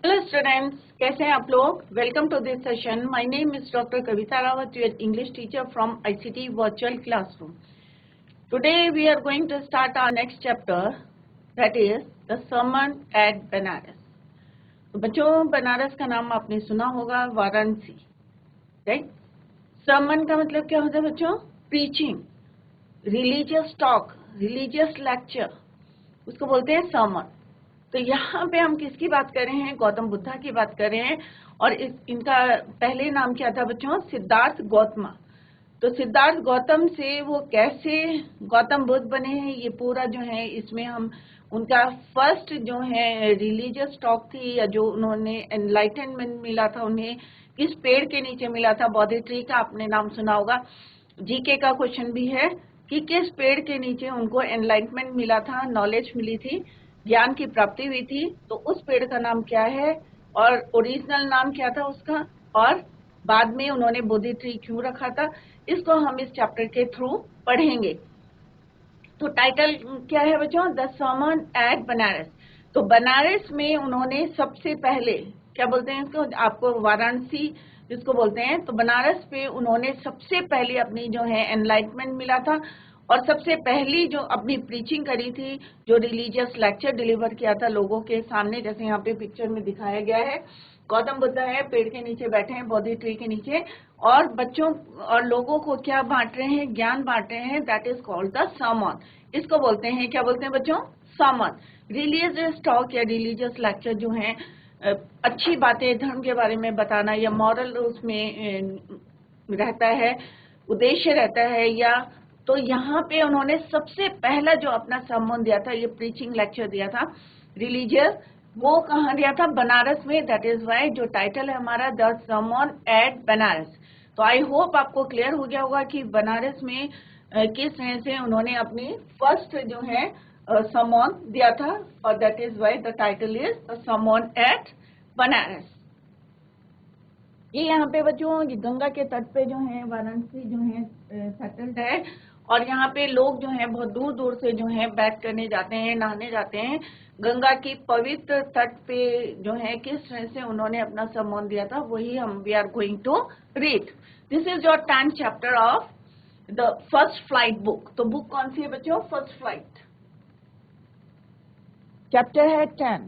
Hello students, कैसे हैं आप लोग। Welcome to this session. My name is doctor Kavita Rawat, your English teacher from ICT virtual classroom. Today we are going to start our next chapter, that is the sermon at Banaras. तो बच्चों, बनारस का नाम आपने सुना होगा, वाराणसी, राइट। सर्मन का मतलब क्या होता है बच्चों? Preaching, religious talk, religious lecture, उसको बोलते हैं सर्मन। तो यहाँ पे हम किसकी बात कर रहे हैं? गौतम बुद्धा की बात कर रहे हैं। और इनका पहले नाम क्या था बच्चों? सिद्धार्थ गौतमा। तो सिद्धार्थ गौतम से वो कैसे गौतम बुद्ध बने हैं, ये पूरा जो है इसमें हम उनका फर्स्ट जो है रिलीजियस टॉक थी, या जो उन्होंने एनलाइटनमेंट मिला था उन्हें, किस पेड़ के नीचे मिला था? बोधि ट्री का आपने नाम सुना होगा। जीके का क्वेश्चन भी है कि किस पेड़ के नीचे उनको एनलाइटमेंट मिला था, नॉलेज मिली थी, ज्ञान की प्राप्ति हुई थी। तो उस पेड़ का नाम क्या है और ओरिजिनल नाम क्या था उसका, और बाद में उन्होंने बोधि ट्री क्यों रखा था, इसको हम इस चैप्टर के थ्रू पढ़ेंगे। तो टाइटल क्या है बच्चों? The sermon at Banaras. तो बनारस में उन्होंने सबसे पहले, क्या बोलते हैं इसको, आपको वाराणसी जिसको बोलते हैं, तो बनारस पे उन्होंने सबसे पहले अपनी जो है एनलाइटमेंट मिला था, और सबसे पहली जो अपनी प्रीचिंग करी थी, जो रिलीजियस लेक्चर डिलीवर किया था लोगों के सामने, जैसे यहाँ पे पिक्चर में दिखाया गया है। गौतम बुद्ध है, पेड़ के नीचे बैठे हैं, बोधि ट्री के नीचे, और बच्चों और लोगों को क्या बांट रहे हैं? ज्ञान बांट रहे हैं। That is called the sermon. इसको बोलते हैं, क्या बोलते हैं बच्चों? सर्मन। रिलीजियस टॉक या रिलीजियस लेक्चर जो है, अच्छी बातें धर्म के बारे में बताना, या मॉरल उसमें रहता है, उद्देश्य रहता है, या तो यहाँ पे उन्होंने सबसे पहला जो अपना सर्मन दिया था, ये प्रीचिंग लेक्चर दिया था रिलीजियस, वो कहाँ दिया था? बनारस में। दैट इज वाई जो टाइटल है हमारा, द सर्मन एट बनारस। तो आई होप आपको क्लियर हो गया होगा कि बनारस में किस तरह से उन्होंने अपनी फर्स्ट जो है सर्मन दिया था, और that is why the title is the sermon at Banaras. ये यहाँ पे बच्चों गंगा के तट पे जो है वाराणसी जो है सेटल्ड है, और यहाँ पे लोग जो है बहुत दूर दूर से जो है बैठ करने जाते हैं, नहाने जाते हैं। गंगा की पवित्र तट पे जो है किस तरह से उन्होंने अपना सम्मान दिया था, वही हम we are going to read. This is your 10th chapter of the first flight book. तो बुक कौन सी है बच्चों? First flight. चैप्टर है 10।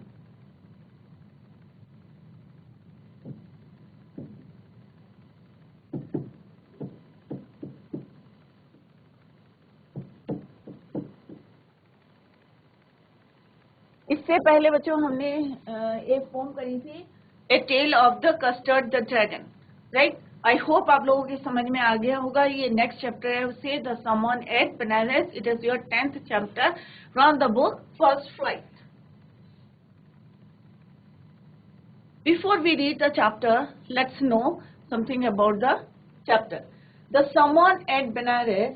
इससे पहले बच्चों हमने एक पोम करी थी, a tale of the custard the dragon, right. I hope आप लोगों की समझ में आ गया होगा। ये नेक्स्ट चैप्टर है उसे, the sermon at Banaras. It is your 10th chapter from the book first flight. Before we read the chapter, let's know something about the chapter. The sermon at Benares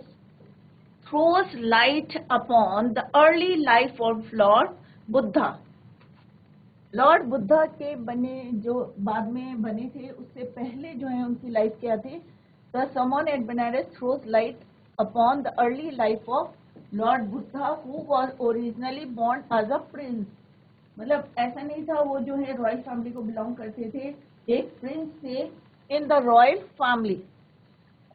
throws light upon the early life of Lord Buddha. Lord Buddha के बने जो बाद में बने थे, उससे पहले जो है उनकी लाइफ क्या थी? The sermon at Banaras throws light upon the early life of Lord Buddha, who was originally born as a prince. मतलब ऐसा नहीं था वो जो है रॉयल फैमिली को बिलोंग करते थे, एक प्रिंस थे इन the royal family.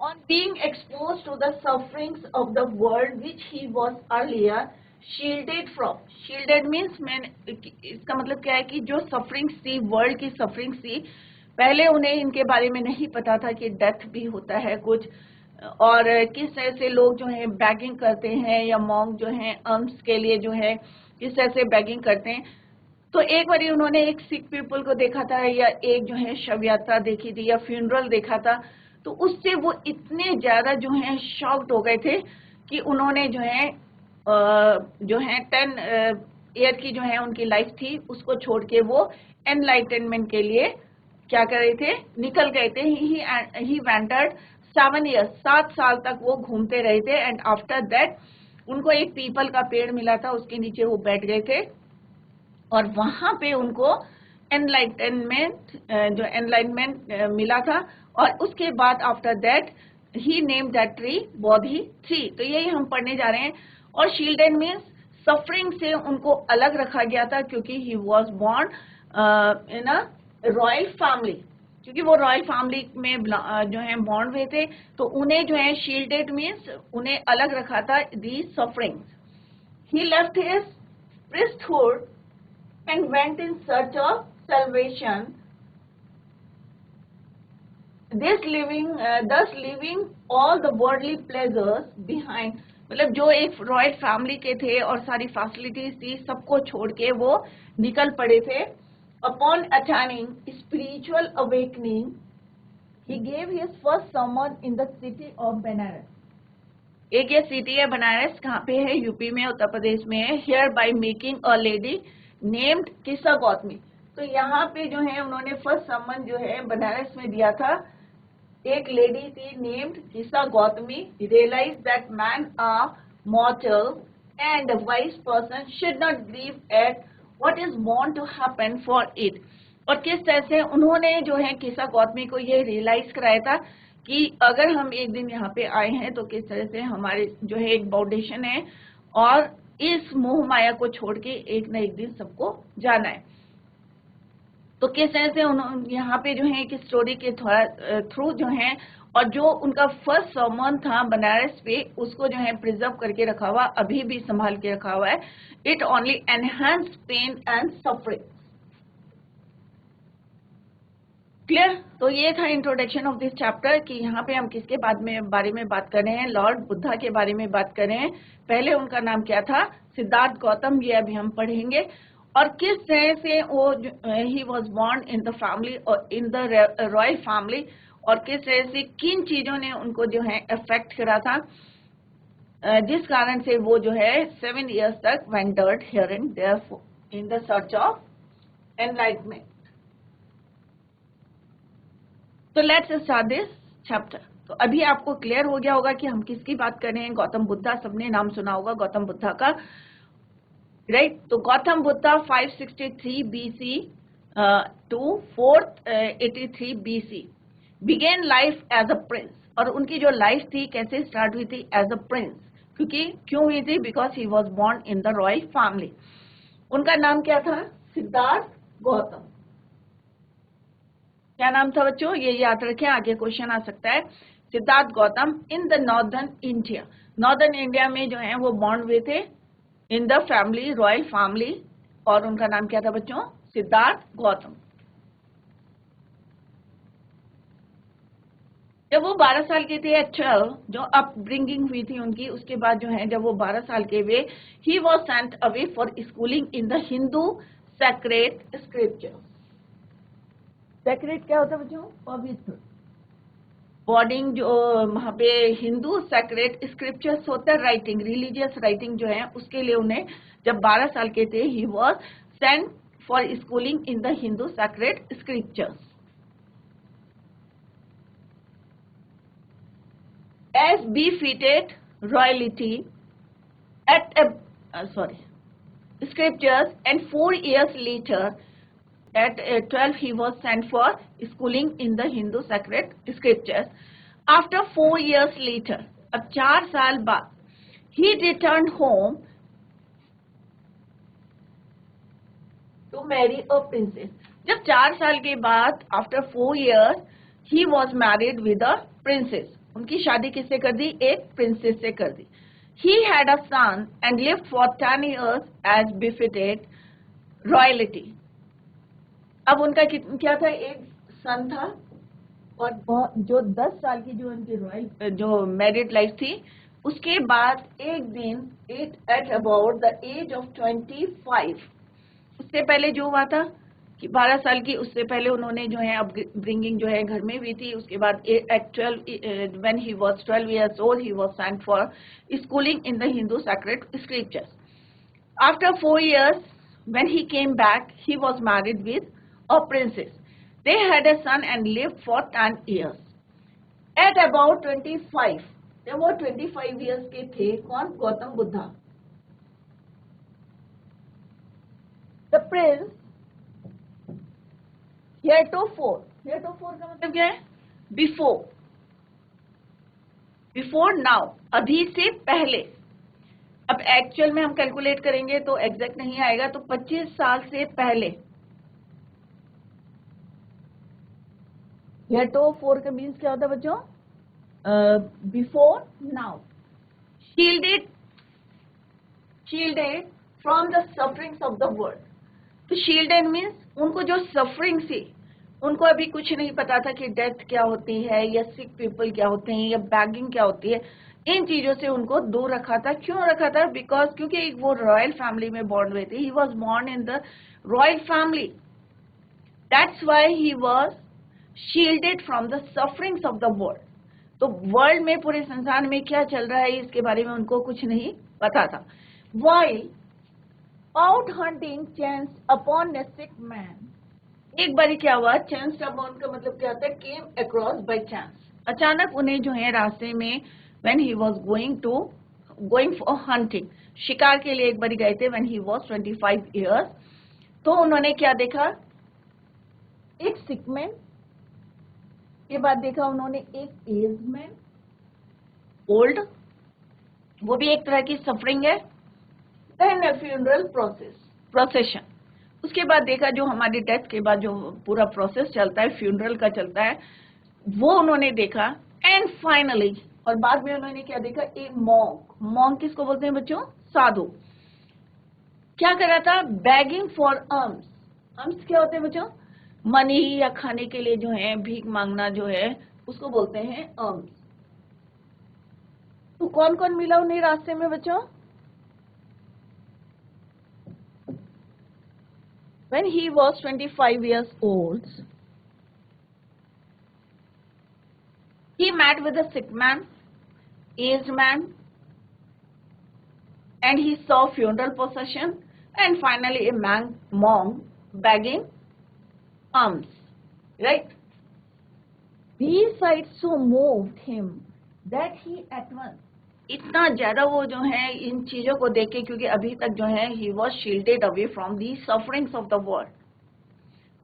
On being exposed to the sufferings of the world which he was earlier shielded from, shielded means इसका मतलब क्या है कि जो सफरिंग्स थी, वर्ल्ड की सफरिंग्स थी, पहले उन्हें इनके बारे में नहीं पता था कि डेथ भी होता है कुछ, और किस तरह से लोग जो है बैगिंग करते हैं, या मॉन्क जो है अर्म्स के लिए जो है किस तरह से बैगिंग करते हैं। तो एक बार उन्होंने एक सिक पीपल को देखा था, या एक जो है शव यात्रा देखी थी, या फ्यूनरल देखा था। तो उससे वो इतने ज्यादा जो है शॉक्ड हो गए थे कि उन्होंने जो है 10 ईयर की जो है उनकी लाइफ थी, उसको छोड़ के वो एनलाइटनमेंट के लिए क्या कर रहे थे? निकल गए थे। ही वेंटर्ड 7 ईयर्स, 7 साल तक वो घूमते रहे थे। एंड आफ्टर दैट उनको एक पीपल का पेड़ मिला था, उसके नीचे वो बैठ गए थे, और वहां पे उनको एनलाइटमेंट मिला था। और उसके बाद after that he name that tree Bodhi tree. तो यही हम पढ़ने जा रहे हैं। और शील्डेड मीन्स सफरिंग से उनको अलग रखा गया था, क्योंकि he was born in a royal family, क्योंकि वो रॉयल फैमिली में जो है बॉर्न हुए थे, तो उन्हें जो है शील्डेड मीन्स उन्हें अलग रखा था the sufferings. He left his priesthood and went in search of salvation, thus leaving all the worldly pleasures behind. मतलब जो एक रॉयल फैमिली के थे और सारी फैसिलिटीज थी सबको छोड़ के वो निकल पड़े थे. Upon attaining spiritual awakening, he gave his first sermon in the city of Benares. एक ये सिटी है बनारस, कहाँ पे है? यूपी में, उत्तर प्रदेश में है. Here by making a lady named Kisa Gautami. तो यहाँ पे जो है उन्होंने फर्स्ट सम्मन जो है बनारस में दिया था. एक लेडी थी named Kisa Gotami. Realise that man are mortal and a wise person should not grieve at what is born to happen for it. और किस तरह से उन्होंने जो है किस्सा गौतमी को ये रियलाइज कराया था कि अगर हम एक दिन यहाँ पे आए हैं तो किस तरह से हमारे जो है एक फाउंडेशन है और इस मोह माया को छोड़ के एक न एक दिन सबको जाना है. तो किस तरह से उन्होंने यहाँ पे जो है एक स्टोरी के थ्रू जो है, और जो उनका फर्स्ट सर्मन था बनारस पे उसको जो है प्रिजर्व करके रखा हुआ, अभी भी संभाल के रखा हुआ है. It only enhance pain and suffering. Clear? तो ये था इंट्रोडक्शन ऑफ दिस चैप्टर कि यहाँ पे हम किसके बारे में बात कर रहे हैं? लॉर्ड बुद्धा के बारे में बात कर रहे हैं. पहले उनका नाम क्या था? सिद्धार्थ गौतम. ये अभी हम पढ़ेंगे. और किस तरह से वो ही was born in the family और इन द रॉयल फैमिली, और किस तरह से किन चीजों ने उनको जो है अफेक्ट करा था, जिस कारण से वो जो है 7 years तक wandered here and there in the search of enlightenment. तो लेट्स स्टार्ट दिस चैप्टर. तो अभी आपको क्लियर हो गया होगा कि हम किसकी बात कर रहे हैं. गौतम बुद्धा, सबने नाम सुना होगा गौतम बुद्धा का, राइट? तो Gautam Buddha 563 BC to 483 BC began life as a prince. और उनकी जो लाइफ थी कैसे स्टार्ट हुई थी? As a prince. क्यों हुई थी? Because he was born in the royal family. उनका नाम क्या था? सिद्धार्थ गौतम. क्या नाम था बच्चों? ये याद रखें, आगे क्वेश्चन आ सकता है. Siddharth Gautam in the northern India. Northern India में जो है वो बॉर्न हुए थे in the family, royal family. और उनका नाम क्या था बच्चों? सिद्धार्थ गौतम. जब वो 12 साल के थे, अच्छा जो अपब्रिंगिंग हुई थी उनकी, उसके बाद जो है जब वो 12 साल के हुए, he was sent away for schooling in the Hindu sacred scripture. Sacred क्या होता है बच्चों? पवित्र. बोर्डिंग जो वहाँ पे हिंदू सेक्रेट स्क्रिप्चर्स होता है, राइटिंग, रिलीजियस राइटिंग जो है, उसके लिए उन्हें जब 12 साल के थे he was sent for schooling in the Hindu sacred scriptures. As befitted royalty at scriptures, and 4 years later at 12 he was sent for schooling in the Hindu sacred scriptures. After 4 years later, अब 4 साल बाद, he returned home to marry a princess. जब 4 साल के बाद after 4 years he was married with a princess. उनकी शादी किससे कर दी? एक प्रिंसेस से कर दी. He had a son and lived for 10 years as befitted royalty. अब उनका क्या था? एक सन था, और जो 10 साल की जो उनकी रॉयल जो मैरिड लाइफ थी, उसके बाद एक दिन at about the age of 25, उससे पहले जो हुआ था कि 12 साल की, उससे पहले उन्होंने जो है अपब्रिंगिंग जो है घर में हुई थी. उसके बाद at 12 when he was 12 years old he was sent for schooling in the Hindu sacred scriptures. After 4 years when he came back he was married with a princess. They had a son and lived for 10 years. At about 25, जब वो 25 years के थे, कौन? Gautam Buddha. The prince heretofore का मतलब क्या है? Before now, अभी से पहले. अब एक्चुअल में हम कैलकुलेट करेंगे तो एग्जैक्ट नहीं आएगा, तो 25 साल से पहले हेटोफोर का मीन्स क्या होता है बच्चों? Before now. Shielded from the sufferings of the world. तो शील्डेड मीन्स उनको जो सफरिंग थी, उनको अभी कुछ नहीं पता था कि डेथ क्या होती है या सिक पीपल क्या होते हैं या बैगिंग क्या होती है. इन चीजों से उनको दूर रखा था. क्यों रखा था? बिकॉज क्योंकि वो रॉयल फैमिली में बॉर्न हुए थे. He was born in the royal family. That's why he was shielded from the sufferings of the world. तो वर्ल्ड में, पूरे संसार में क्या चल रहा है इसके बारे में उनको कुछ नहीं पता था. While out hunting chance upon a sick man. एक बार क्या हुआ? चांस अपॉन का मतलब क्या होता है? Came across by chance. अचानक उन्हें जो है रास्ते में, when he was going for hunting, शिकार के लिए एक बार गए थे, व्हेन ही वाज 25 इयर्स. तो उन्होंने क्या देखा? एक सिक मैन के बाद देखा उन्होंने एक एज मैन, ओल्ड, वो भी एक तरह की सफरिंग है. Then a funeral procession. उसके बाद देखा जो हमारी डेथ के बाद जो पूरा प्रोसेस चलता है, फ्यूनरल का चलता है, वो उन्होंने देखा. एंड फाइनली, और बाद में उन्होंने क्या देखा? ए मॉन्क. मॉन्क किसको बोलते हैं बच्चों? साधु. क्या कर रहा था? Bagging for अर्म्स. अर्म्स क्या होते हैं बच्चों? मनी या खाने के लिए जो है भीख मांगना जो है, उसको बोलते हैं अर्म्स. तो कौन कौन मिला उन्हें रास्ते में बच्चों? When he was 25 years old, he met with a sick man, aged man, and he saw funeral procession, and finally a monk begging alms. Right? These sights so moved him that he at once, इतना ज्यादा वो जो है इन चीजों को देख के, क्योंकि अभी तक जो है he was shielded away from the sufferings of the world.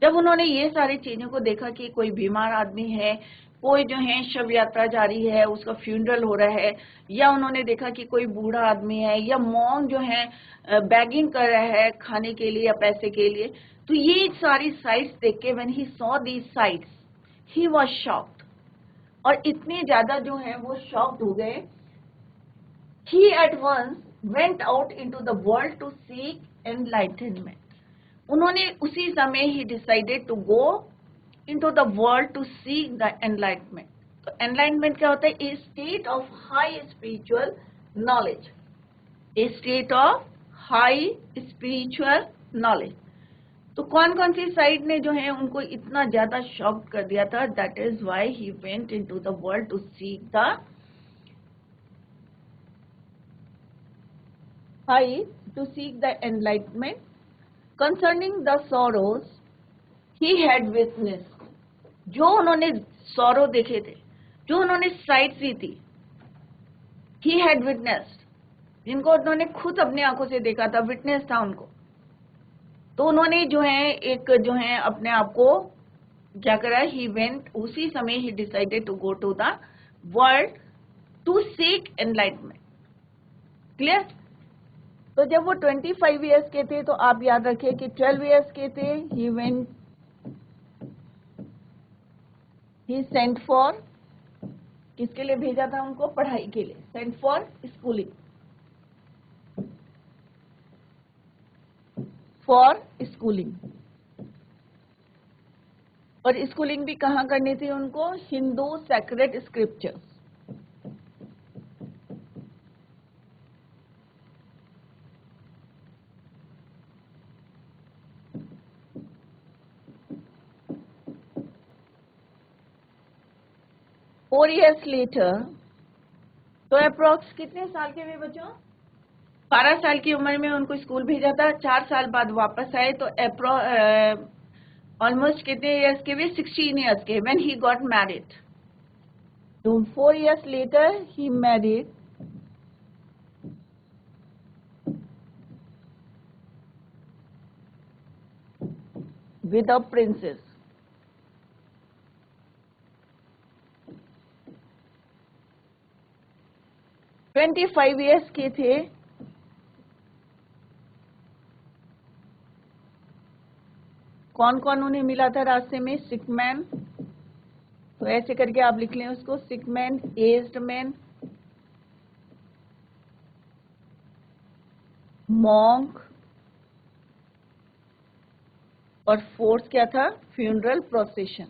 जब उन्होंने ये सारी चीजों को देखा कि कोई बीमार आदमी है, कोई जो है शव यात्रा जारी है, उसका फ्यूनरल हो रहा है, या उन्होंने देखा कि कोई बूढ़ा आदमी है, या मॉन्क जो है बैगिंग कर रहा है खाने के लिए या पैसे के लिए. तो ये सारी साइट्स देख के when he saw these sights, he was shocked. और इतने ज्यादा जो है वो शॉक्ड हो गए. He at once went out into the world to seek enlightenment. उन्होंने उसी समय ही decided to go into the world to seek the enlightenment. तो enlightenment क्या होता है? A state of high spiritual knowledge. A state of high spiritual knowledge. तो कौन कौन सी साइड ने जो है उनको इतना ज्यादा शॉक कर दिया था? That is why he went into the world to seek the high, to seek the enlightenment concerning the sorrows he had witnessed. जो उन्होंने सौरव देखे थे, जो उन्होंने साइट सी थी, ही हैड विटनेस्ड, जिनको उन्होंने खुद अपने आंखों से देखा था, विटनेस था उनको. तो उन्होंने जो है एक जो है अपने आप को क्या करा? ही वेंट, उसी समय ही decided to go to the world to seek enlightenment. Clear? तो जब वो 25 इयर्स के थे, तो आप याद रखिए कि 12 इयर्स के थे, he went, he sent for, किसके लिए भेजा था उनको? पढ़ाई के लिए. Saint for schooling, for schooling. और स्कूलिंग भी कहाँ करनी थी उनको? Hindu sacred scriptures. Four years later, तो अप्रोक्स कितने साल के थे बच्चों? 12 साल की उम्र में उनको स्कूल भेजा था. 4 साल बाद वापस आए, तो ऑलमोस्ट कितने ईयर्स के थे? 16 ईयर्स के. व्हेन ही गॉट मैरिड, तो 4 years later he married with a princess. $25 years के थे. कौन कौन उन्हें मिला था रास्ते में? सिक मैन, तो ऐसे करके आप लिख लें उसको, सिक मैन, एज्ड मैन, मॉन्क, और फोर्थ क्या था, फ्यूनरल प्रोसेशन।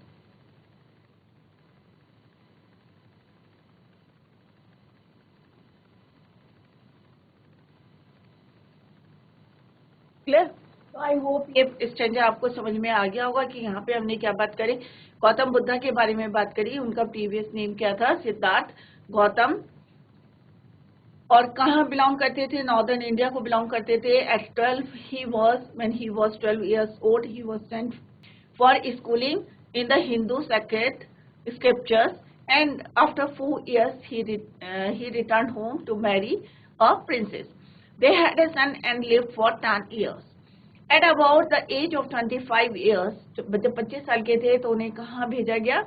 क्लियर? तो आई होप ये स्ट्रेंजर आपको समझ में आ गया होगा कि यहाँ पे हमने क्या बात करी, गौतम बुद्धा के बारे में बात करी। उनका प्रीवियस नेम क्या था, सिद्धार्थ गौतम, और कहाँ बिलोंग करते थे, नॉर्दर्न इंडिया को बिलोंग करते थे। At 12 he was, when he was 12 years old, he was sent for schooling in the Hindu sacred scriptures, and after 4 years he returned home to marry a princess. They had a son and lived for 10 years. At about the age of 25 years, जब 25 साल के थे तो उन्हें कहाँ भेजा गया,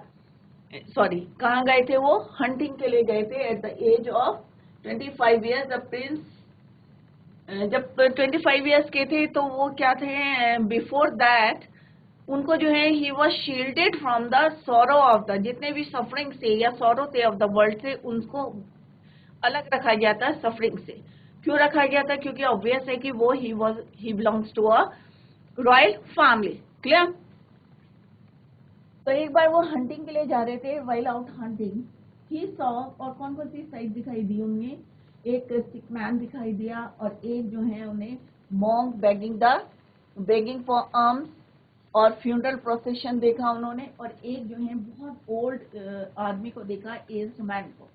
sorry कहाँ गए थे वो, हंटिंग के लिए गए थे। At the age of 25 years the prince, जब 25 years के थे तो वो क्या थे, बिफोर दैट उनको जो है he was shielded from the sorrow of the, जितने भी सफरिंग से या सॉरो थे ऑफ द वर्ल्ड से, उनको अलग रखा गया था सफरिंग से। क्यों रखा गया था, क्योंकि ऑब्वियस है कि वो he belongs to a royal family. Clear? तो एक बार वो हंटिंग के लिए जा रहे थे, while out hunting he saw, और कौन कौन सी साइट दिखाई दी उन्हें, एक सिक मैन दिखाई दिया, और एक जो है उन्हें मॉन्क बेगिंग फॉर आर्म्स, और फ्यूनरल प्रोसेशन देखा उन्होंने, और एक जो है बहुत ओल्ड आदमी को देखा, एज्ड मैन को।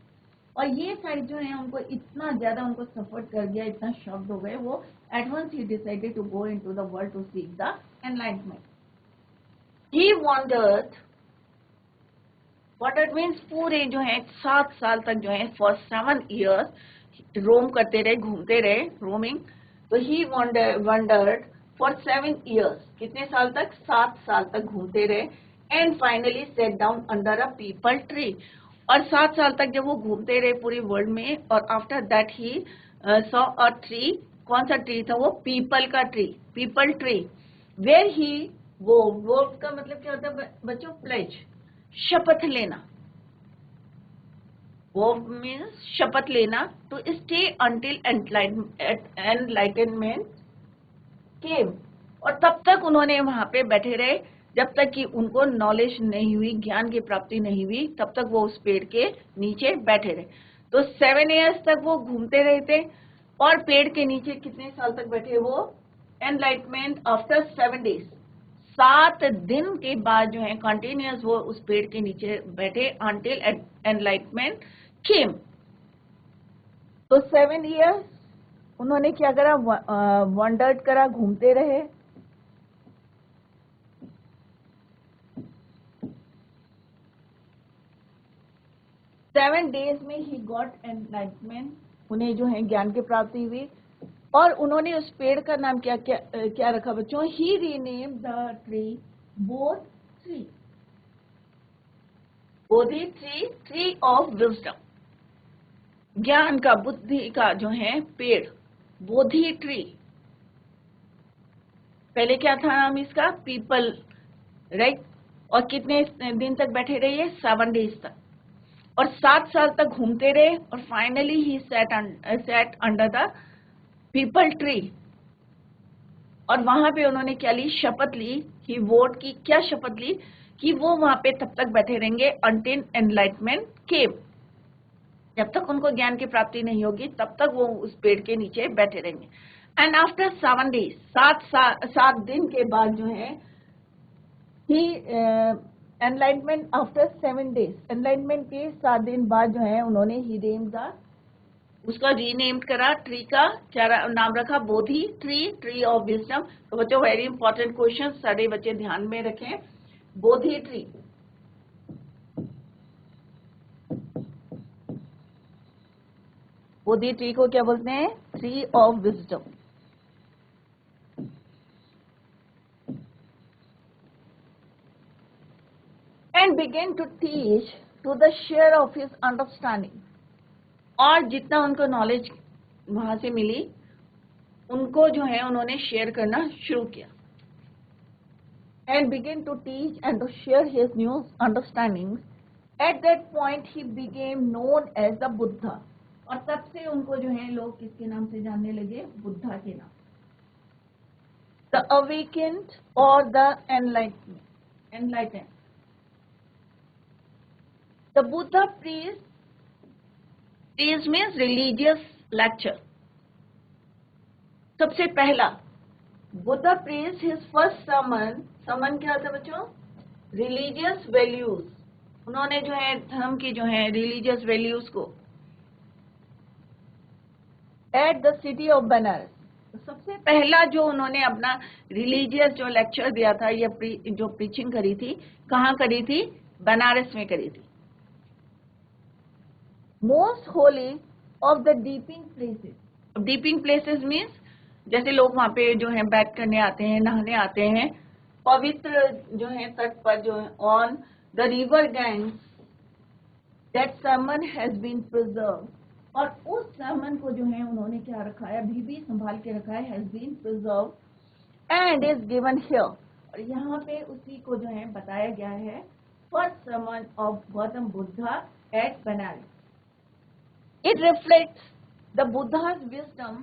और ये साइड जो है उनको इतना ज्यादा उनको सफर कर गया, इतना शॉक्ड हो गए वो, at once he decided to go into the world to seek the enlightenment. He wandered means पूरे जो है 7 साल तक जो है फॉर 7 years रोम करते रहे, घूमते रहे, रोमिंग। तो ही वंडर्ड फॉर 7 years, कितने साल तक, 7 साल तक घूमते रहे। And finally set down under a people tree, और 7 साल तक जब वो घूमते रहे पूरी वर्ल्ड में, और after that he saw a tree, कौन सा ट्री था वो, पीपल का tree, peepal tree, where he वो का मतलब क्या होता है बच्चों, प्लेज, शपथ लेना, वो मीन्स शपथ लेना, टू स्टे अंटिल एनलाइटनमेंट केम, और तब तक उन्होंने वहां पे बैठे रहे जब तक कि उनको नॉलेज नहीं हुई, ज्ञान की प्राप्ति नहीं हुई, तब तक वो उस पेड़ के नीचे बैठे रहे। तो 7 years तक वो घूमते रहे थे, और पेड़ के नीचे कितने साल तक बैठे वो, एनलाइटमेंट आफ्टर 7 days, 7 दिन के बाद जो है कंटिन्यूअस वो उस पेड़ के नीचे बैठे, अंटिल एनलाइटमेंट केम। तो 7 years उन्होंने क्या करा, वंडर्ड करा, घूमते रहे। सेवन डेज में ही गॉट एनलाइटमेंट, उन्हें जो है ज्ञान की प्राप्ति हुई। और उन्होंने उस पेड़ का नाम क्या रखा बच्चों, ही रीनेम द ट्री बोध tree, Bodhi tree, tree of wisdom, ज्ञान का, बुद्धि का जो है पेड़, बोधि ट्री। पहले क्या था नाम इसका, पीपल, राइट। और कितने दिन तक बैठे रहे, 7 days तक, और 7 साल तक घूमते रहे, और finally he sat under the peepal tree. और वहां पे उन्होंने क्या ली, शपथ ली, ही वोट की, क्या शपथ ली, कि वो वहां पे तब तक बैठे रहेंगे अंटिल एनलाइटमेंट केम, जब तक उनको ज्ञान की प्राप्ति नहीं होगी तब तक वो उस पेड़ के नीचे बैठे रहेंगे। एंड आफ्टर 7 days, 7 दिन के बाद जो है, ही एनलाइटमेंट आफ्टर 7 days, एनलाइटमेंट के 7 दिन बाद जो है उन्होंने ही नेम द, उसका रीनेम करा, ट्री का क्या नाम रखा, बोधि ट्री, ट्री ऑफ विजडम। तो बच्चों वेरी इंपॉर्टेंट क्वेश्चन, सारे बच्चे ध्यान में रखें। बोधि ट्री, बोधि ट्री को क्या बोलते हैं, tree of wisdom. And began to teach to the share of his understanding, और जितना उनको नॉलेज वहां से मिली उनको जो है उन्होंने शेयर करना शुरू किया। And began to teach and to share his new understanding At that point he became known as the Buddha. और तब से उनको जो है लोग किसके नाम से जानने लगे? बुद्धा के नाम. The awakened or the enlightened. The Buddha preached means religious lecture. सबसे पहला Buddha preached his first sermon क्या होता है बच्चों? Religious values. उन्होंने जो है धर्म की जो है religious values को at the city of Benares. तो सबसे पहला जो उन्होंने अपना religious जो लेक्चर दिया था या जो preaching करी थी, कहाँ करी थी? बनारस में करी थी. Most holy of the deeping places. Deeping places means जैसे लोग वहाँ पे जो है बैठ करने आते हैं, नहाने आते हैं, पवित्र जो है तट पर जो है on the river ganges, that sermon has been preserved. और उस sermon को जो है उन्होंने क्या रखा है? अभी भी संभाल के रखा है, has been preserved and is given here. और यहाँ पे उसी को जो है बताया गया है, first sermon of Gautam Buddha at Benares. It reflects the Buddha's wisdom.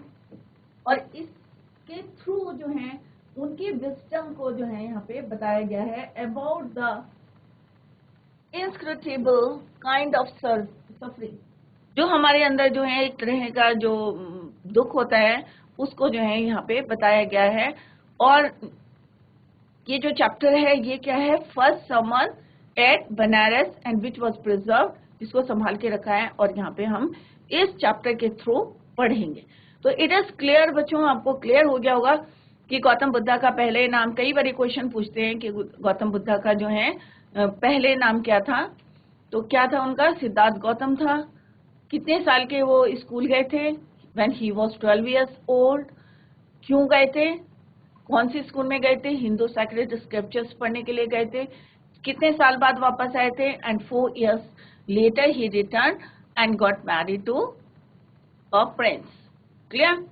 और इसके थ्रू जो है उनकी विस्डम को जो है यहाँ पे बताया गया है about the inscrutable kind of suffering. जो हमारे अंदर जो है एक तरह का जो दुख होता है उसको जो है यहाँ पे बताया गया है. और ये जो चैप्टर है ये क्या है? First sermon at Banaras and which was preserve, जिसको संभाल के रखा है और यहाँ पे हम इस चैप्टर के थ्रू पढ़ेंगे. तो इट इज क्लियर बच्चों, आपको क्लियर हो गया होगा कि गौतम बुद्धा का पहले नाम, कई बार क्वेश्चन पूछते हैं कि गौतम बुद्धा का जो है पहले नाम क्या था. तो क्या था उनका? सिद्धार्थ गौतम था. कितने साल के वो स्कूल गए थे? When he was 12 years old. क्यों गए थे? कौन सी स्कूल में गए थे? हिंदू सैक्रेड स्क्रिप्चर्स पढ़ने के लिए गए थे. कितने साल बाद वापस आए थे? And 4 years later he returned and got married to a prince. Clear?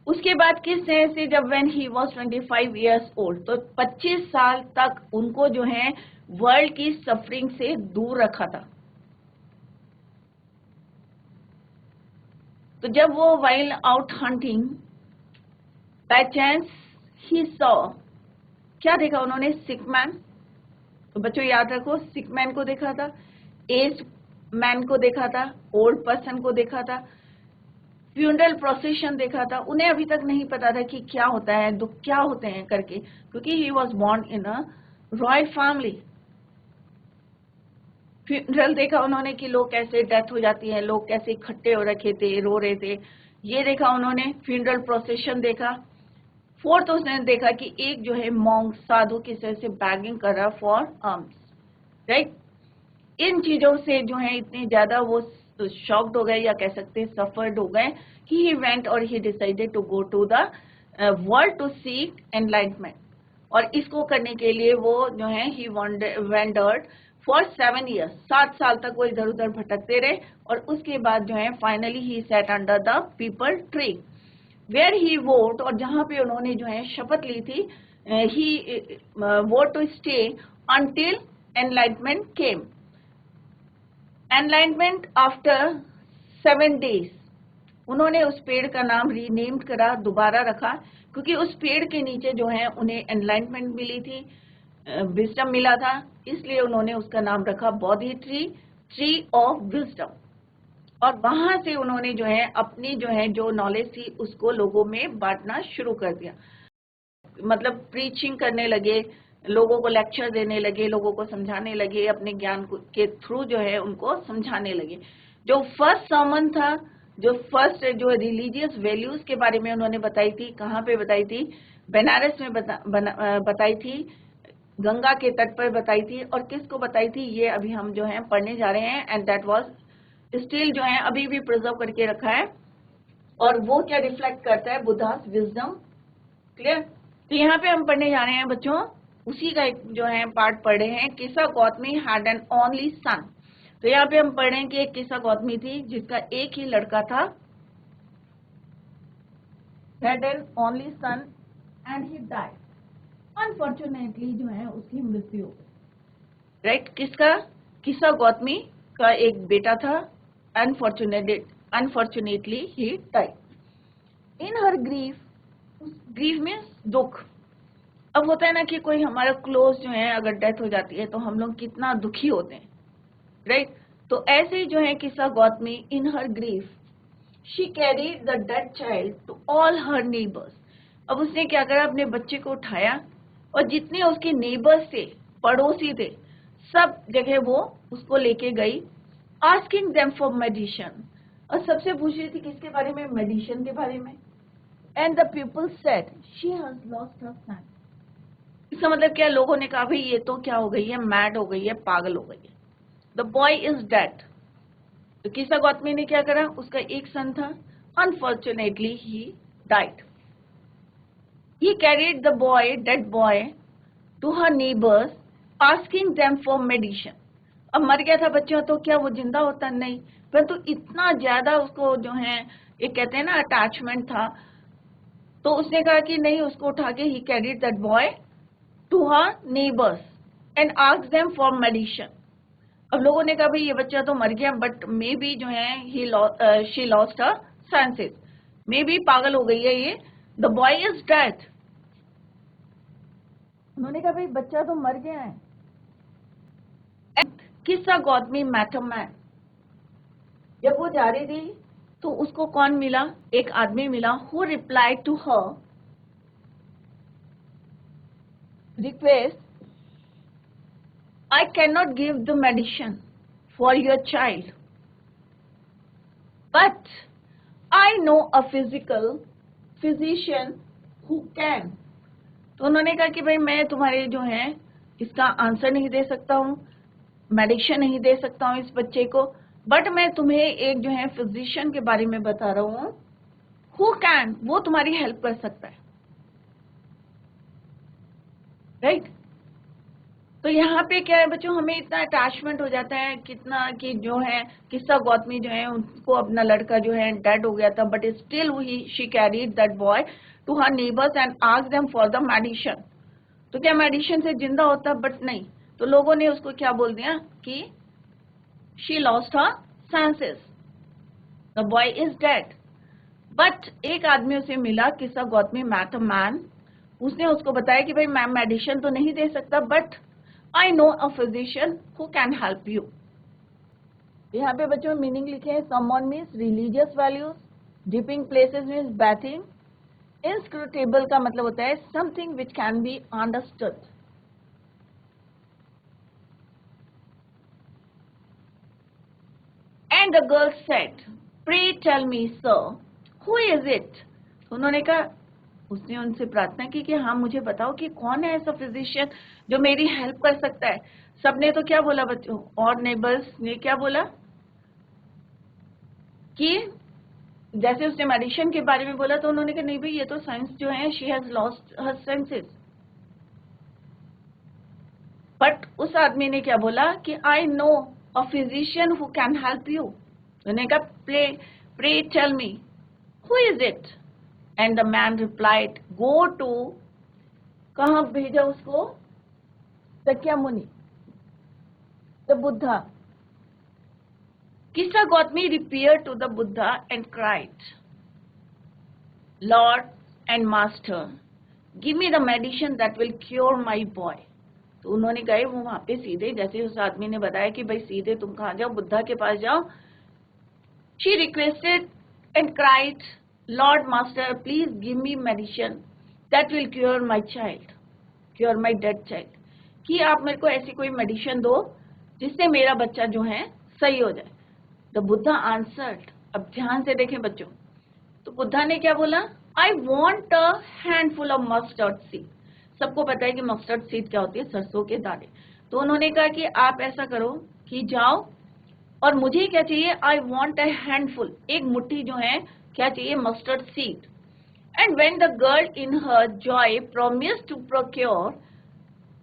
उसके बाद किस तरह से जब when he was 25 years old, तो 25 साल तक उनको जो है वर्ल्ड की सफरिंग से दूर रखा था. तो जब वो while out hunting by chance he saw, क्या देखा उन्होंने? सिक मैन. तो बच्चों याद रखो, सिक मैन को देखा था, एज्ड मैन को देखा था, ओल्ड पर्सन को देखा था, फ्यूनरल प्रोसेशन देखा था. उन्हें अभी तक नहीं पता था कि क्या होता है, दुख क्या होते हैं करके, क्योंकि he was born in a royal family. Funeral देखा उन्होंने कि लोग कैसे डेथ हो जाती है, लोग कैसे इकट्ठे हो रखे थे, रो रहे थे, ये देखा उन्होंने. फ्यूनरल प्रोसेशन देखा. फोर्थ उसने देखा कि एक जो है मॉन्क, साधु किस तरह से बैगिंग कर रहा फॉर आर्म्स. राइट? इन चीजों से जो है इतने ज्यादा वो शॉक्ड हो गए, या कह सकते हैं सफर्ड हो गए, कि ही वेंट और he decided to go to the world to seek enlightenment. और इसको करने के लिए वो जो है ही वेंडर्ड फॉर 7 years. 7 साल तक वो इधर उधर भटकते रहे. और उसके बाद जो है finally he sat under the peepal tree where he vowed. और जहां पे उन्होंने जो है शपथ ली थी, he vowed to stay until enlightenment came. Enlightenment after 7 days. उन्होंने उस पेड़ का नाम रीनेम्ड करा, दोबारा रखा, क्योंकि उस पेड़ के नीचे जो है उन्हें एनलाइटमेंट मिली थी, विजडम मिला था, इसलिए उन्होंने उसका नाम रखा बोधि ट्री, ट्री ऑफ विजडम. और वहां से उन्होंने जो है अपनी जो है जो नॉलेज थी उसको लोगों में बांटना शुरू कर दिया. मतलब प्रीचिंग करने लगे, लोगों को लेक्चर देने लगे, लोगों को समझाने लगे, अपने ज्ञान के थ्रू जो है उनको समझाने लगे. जो फर्स्ट सर्मन था, जो फर्स्ट जो रिलीजियस वैल्यूज के बारे में उन्होंने बताई थी, कहाँ पे बताई थी? बनारस में बताई थी, गंगा के तट पर बताई थी. और किसको बताई थी ये अभी हम जो है पढ़ने जा रहे हैं. एंड दैट वाज स्टिल जो है अभी भी प्रिजर्व करके रखा है. और वो क्या रिफ्लेक्ट करता है? Buddhas wisdom. क्लियर? तो यहाँ पे हम पढ़ने जा रहे हैं बच्चों, उसी का एक जो है पार्ट पढ़ रहे हैं. किसा Gautami had an only son. तो यहाँ पे हम पढ़ रहे हैं कि एक किसा गौतमी थी जिसका एक ही लड़का था. Had an only son and he died. Unfortunately जो है उसकी मृत्यु हो गई. राइट? किसका? किस्सा गौतमी का एक बेटा था, unfortunately he died. In her grief, grief means दुख। अब होता है ना कि कोई हमारा क्लोज जो है अगर डेथ हो जाती है तो हम लोग कितना दुखी होते हैं, राइट? तो ऐसे जो है Kisa Gotami, in her grief she carried the dead child to all her neighbours. अब उसने क्या करा, अपने बच्चे को उठाया और जितने उसके नेबर्स थे, पड़ोसी थे, सब जगह वो उसको लेके गई, आस्किंग देम फॉर मेडिसिन। और सबसे पूछ रही थी किसके बारे में? मेडिसिन के बारे में। And the people said she has lost her son. इसका मतलब क्या? लोगों ने कहा भाई ये तो क्या हो गई है, मैड हो गई है, पागल हो गई है। The boy is dead. तो किस्सा गौतमी ने क्या करा, उसका एक सन था, unfortunately he died. He carried the boy, dead boy, to her neighbours asking them for medicine. अब मर गया था बच्चा तो क्या वो जिंदा होता? नहीं, परंतु इतना ज्यादा उसको जो है ये कहते हैं ना अटैचमेंट था, तो उसने कहा कि नहीं, उसको उठा के he carried that boy to her neighbours and asked them for medicine. अब लोगों ने कहा भाई ये बच्चा तो मर गया, बट मे बी जो है she lost her senses, may be पागल हो गई है ये। The boy is dead. उन्होंने कहा भाई बच्चा तो मर गया है। Kisa Gautami met a man. जब वो जा रही थी तो उसको कौन मिला? एक आदमी मिला। Who replied to her request, I cannot give the medicine for your child, but I know a physician who can. तो उन्होंने कहा कि भाई मैं तुम्हारे जो है इसका आंसर नहीं दे सकता हूँ, मेडिसिन नहीं दे सकता हूँ इस बच्चे को, बट मैं तुम्हें एक जो है फिजिशियन के बारे में बता रहा हूँ, हु कैन, वो तुम्हारी हेल्प कर सकता है, राइट? तो यहाँ पे क्या है बच्चों, हमें इतना अटैचमेंट हो जाता है कितना कि जो है किस्सा गौतमी जो है उनको अपना लड़का जो है डेड हो गया था, but still she carried that boy to her neighbours and asked them for the medicine. तो क्या मेडिसिन से जिंदा होता? बट नहीं। तो लोगों ने उसको क्या बोल दिया कि she lost her senses, the boy is dead. But एक आदमी उसे मिला, किस्सा गौतमी मेट अ मैन। उसने उसको बताया कि भाई मैं मेडिसिन तो नहीं दे सकता, but I know a physician who can help you. यहाँ पे बच्चों मीनिंग लिखे हैं। someone means religious values, dipping places means bathing, inscrutable का मतलब होता है something which can be understood. And the girl said, pray tell me sir, who is it? उन्होंने कहा, उसने उनसे प्रार्थना की कि हाँ मुझे बताओ कि कौन है ऐसा फिजिशियन जो मेरी हेल्प कर सकता है। सबने तो क्या बोला बच्चों, और नेबर्स ने क्या बोला कि जैसे उसने मेडिसिन के बारे में बोला तो उन्होंने कहा नहीं भाई ये तो साइंस जो है she has lost her senses. But उस आदमी ने क्या बोला कि I know a physician who can help you. उन्होंने कहा pray tell me who is it. And the man replied, go to, कहाँ भेजा उसको? Sakyamuni, the Buddha. Kisa Gotami repaired to the Buddha and cried, Lord and Master, give me the medicine that will cure my boy. तो उन्होंने गए वो वहां पे सीधे, जैसे उस आदमी ने बताया कि भाई सीधे तुम कहाँ जाओ, बुद्धा के पास जाओ। She requested and cried, Lord Master, please give me medicine that will cure my child, cure my dead child. कि आप मेरे को ऐसी कोई मेडिसिन दो जिससे मेरा बच्चा जो है सही हो जाए। The Buddha answered. अब ध्यान से देखें बच्चों, तो बुद्धा ने क्या बोला? आई want a handful of mustard seed. सबको पता है कि मस्टर्ड सीड क्या होती है, सरसों के दाने। तो उन्होंने कहा कि आप ऐसा करो कि जाओ और मुझे क्या चाहिए, आई वॉन्ट अ हैंडफुल, एक मुट्ठी जो है क्या चाहिए, mustard seed. And when the girl in her joy promised to procure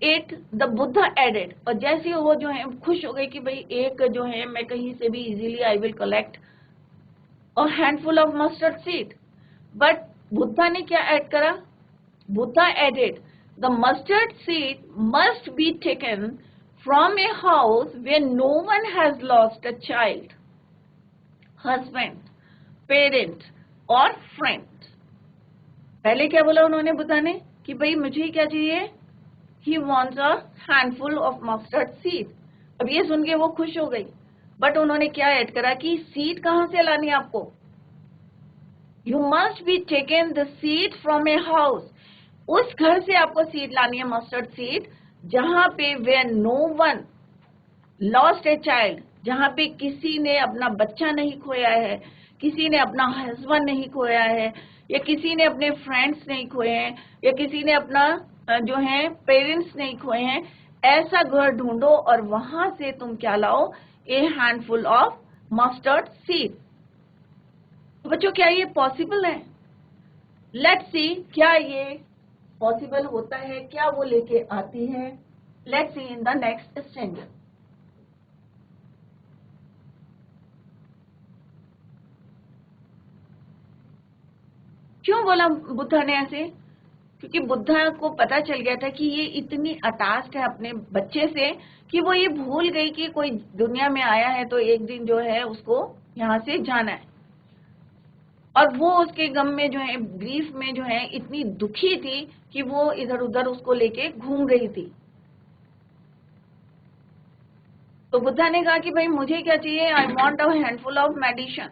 it, the Buddha added. और जैसे वो जो है खुश हो गई कि भाई एक जो है मैं कहीं से भी easily I will collect a handful of mustard seed. But Buddha ने क्या ऐड करा? Buddha added the mustard seed must be taken from a house where no one has lost a child, husband, parent or friend. पहले क्या बोला उन्होंने बुद्धा ने कि भाई मुझे क्या चाहिए? He wants a handful of mustard seed. अब ये सुन के वो खुश हो गई, बट उन्होंने क्या ऐड करा कि सीड कहाँ से लानी है आपको? You must be taken the seed from a house. उस घर से आपको सीड लानी है, मस्टर्ड सीड, जहां पे where no one lost a child, जहां पे किसी ने अपना बच्चा नहीं खोया है, किसी ने अपना हस्बैंड नहीं खोया है, या किसी ने अपने फ्रेंड्स नहीं खोए हैं, या किसी ने अपना जो है पेरेंट्स नहीं खोए हैं. ऐसा घर ढूंढो और वहां से तुम क्या लाओ? ए हैंडफुल ऑफ मस्टर्ड सीड. तो बच्चों क्या ये पॉसिबल है? लेट्स सी क्या ये पॉसिबल होता है, क्या वो लेके आती है. Let's see in the next standard. क्यों बोला बुद्धा ने ऐसे? क्योंकि बुद्धा को पता चल गया था कि ये इतनी अटैच्ड है अपने बच्चे से कि वो ये भूल गई कि कोई दुनिया में आया है तो एक दिन जो है उसको यहाँ से जाना है. और वो उसके गम में जो है, ग्रीफ में जो है, इतनी दुखी थी कि वो इधर उधर उसको लेके घूम रही थी. तो बुद्धा ने कहा कि भाई मुझे क्या चाहिए? I want a handful of medicine,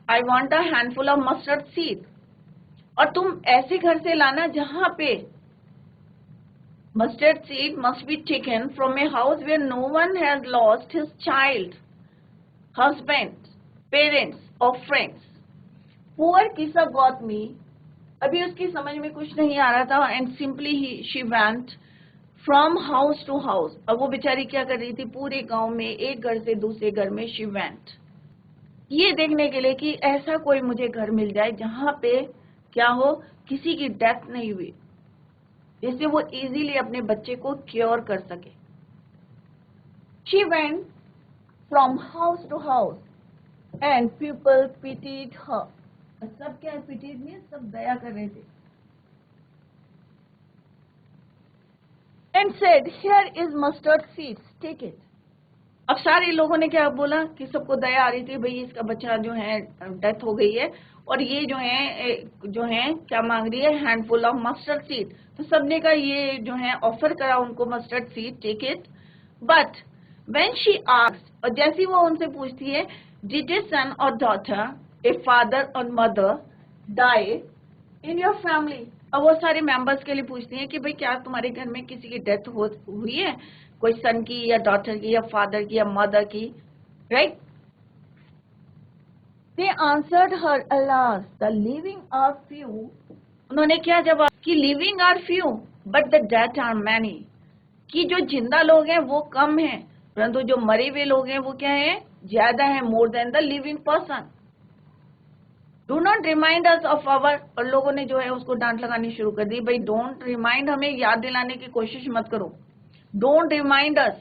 I want a handful of mustard seed. और तुम ऐसे घर से लाना जहां पे mustard seed must be taken from a house where no one has lost his child, husband, parents और friends. Poor Kisa Gotami. अभी उसकी समझ में कुछ नहीं आ रहा था. And simply she went from house to house. अब वो बेचारी क्या कर रही थी? पूरे गांव में एक घर से दूसरे घर में शी वेंट, ये देखने के लिए कि ऐसा कोई मुझे घर मिल जाए जहां पे क्या हो, किसी की डेथ नहीं हुई, जिससे वो इजीली अपने बच्चे को क्योर कर सके. She went from house to house and people pitied her. सब क्या पिटीड में? सब दया कर रहे थे. And said here is mustard seeds, take it. अब सारे लोगों ने क्या बोला कि सबको दया आ रही थी, भाई इसका बच्चा जो है डेथ हो गई है और ये जो है क्या मांग रही है? Handful of mustard seed. तो सबने का ये जो है ऑफर करा उनको mustard seed, take it. But when she asked, और जैसी वो उनसे पूछती है, डिड ए सन और डॉटर, ए फादर और mother die in your family. अब वो सारे मेंबर्स के लिए पूछती है कि भाई क्या तुम्हारे घर में किसी की डेथ हुई है? कोई सन की या डॉटर की या फादर की या मदर की, right? They answered her, alas, the living are few. उन्होंने क्या जवाब? कि living are few, but the dead are many. कि जो जिंदा लोग हैं वो कम हैं, परंतु जो मरे हुए लोग हैं वो क्या है? ज्यादा है. more than the living person. Do not remind us of our. और लोगों ने जो है उसको डांट लगानी शुरू कर दी. भाई don't remind, हमें याद दिलाने की कोशिश मत करो. Don't remind us.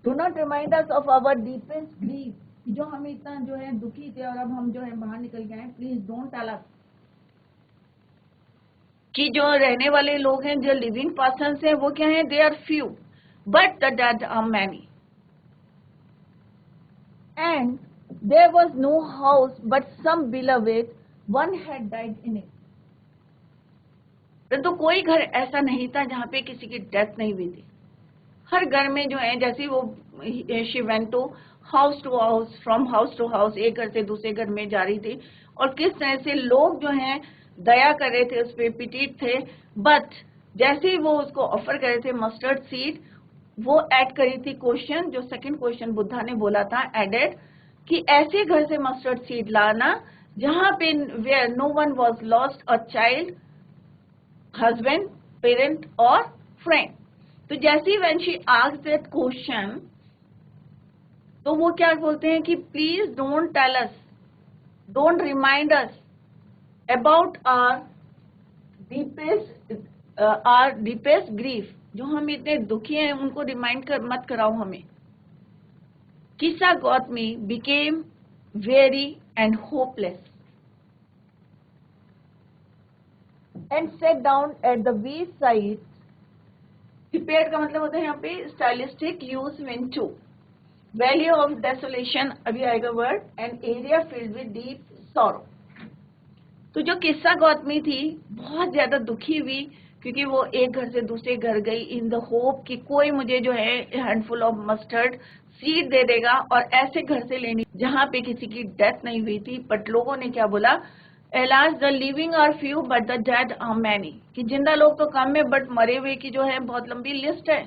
Do not remind us of our deepest grief. जो हम इतना जो है दुखी थे और अब हम जो है बाहर निकल गए हैं. Please don't tell us. कि जो रहने वाले लोग हैं, जो लिविंग पर्सन्स हैं, वो क्या हैं? They are few, but the dead are many. And there was no house but some beloved one had died in it. परंतु कोई घर ऐसा नहीं था जहां पे किसी की डेथ नहीं हुई थी. हर घर में जो है, जैसे वो she went to house, from house to house, एक घर से दूसरे घर में जा रही थी और किस तरह से लोग जो हैं दया कर रहे थे, उस पर पिटीट थे. बट जैसे ही वो उसको ऑफर कर रहे थे मस्टर्ड सीड, वो ऐड करी थी क्वेश्चन, जो सेकंड क्वेश्चन बुद्धा ने बोला था, एडेड, कि ऐसे घर से मस्टर्ड सीड लाना जहां पे where no one was lost a child, husband, parent और फ्रेंड. तो जैसे when she asked that question, तो वो क्या बोलते हैं कि please don't tell us, don't remind us about our deepest grief. जो हम इतने दुखी हैं उनको रिमाइंड मत कराओ हमें. Kisa Gotami became very and hopeless and sat down at the wayside prepared का मतलब होता है यहाँ पे stylistic use when to. Value of desolation अभी आएगा word, and area filled with deep sorrow. तो जो किस्सा गौतमी थी बहुत ज्यादा दुखी हुई क्योंकि वो एक घर से दूसरे घर गई इन द होप कि कोई मुझे जो है हैंडफुल ऑफ मस्टर्ड सीड दे देगा, और ऐसे घर से लेनी जहां पे किसी की डेथ नहीं हुई थी। बट लोगों ने क्या बोला, alas the living are few but the dead are many, कि जिंदा लोग तो कम है बट मरे हुए की जो है बहुत लंबी लिस्ट है।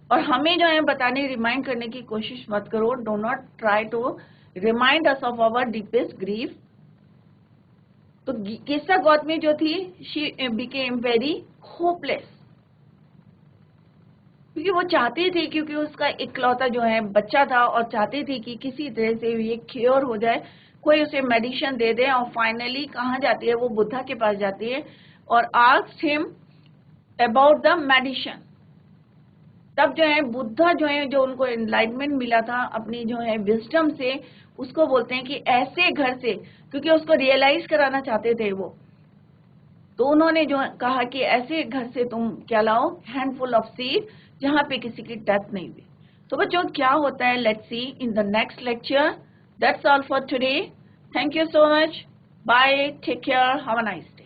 और हमें जो है बताने रिमाइंड करने की कोशिश मत करो, do not try to remind us of our deepest grief. तो किस्सा गौतमी जो थी शी बिकेम वेरी होपलेस, क्योंकि वो चाहती थी, क्योंकि उसका इकलौता जो है बच्चा था, और चाहती थी कि किसी तरह से ये क्योर हो जाए, कोई उसे मेडिसिन दे दे। और फाइनली कहाँ जाती है वो, बुद्धा के पास जाती है और asked him about the medicine. तब जो है बुद्धा जो है, जो उनको एनलाइटमेंट मिला था अपनी जो है विजडम से, उसको बोलते हैं कि ऐसे घर से, क्योंकि उसको रियलाइज कराना चाहते थे वो, तो उन्होंने जो कहा कि ऐसे घर से तुम क्या लाओ, हैंडफुल ऑफ सीड, जहां पे किसी की डेथ नहीं हुई। तो बच्चों क्या होता है, let's see in the next lecture. That's all for today. Thank you so much, bye, take care, have a nice day.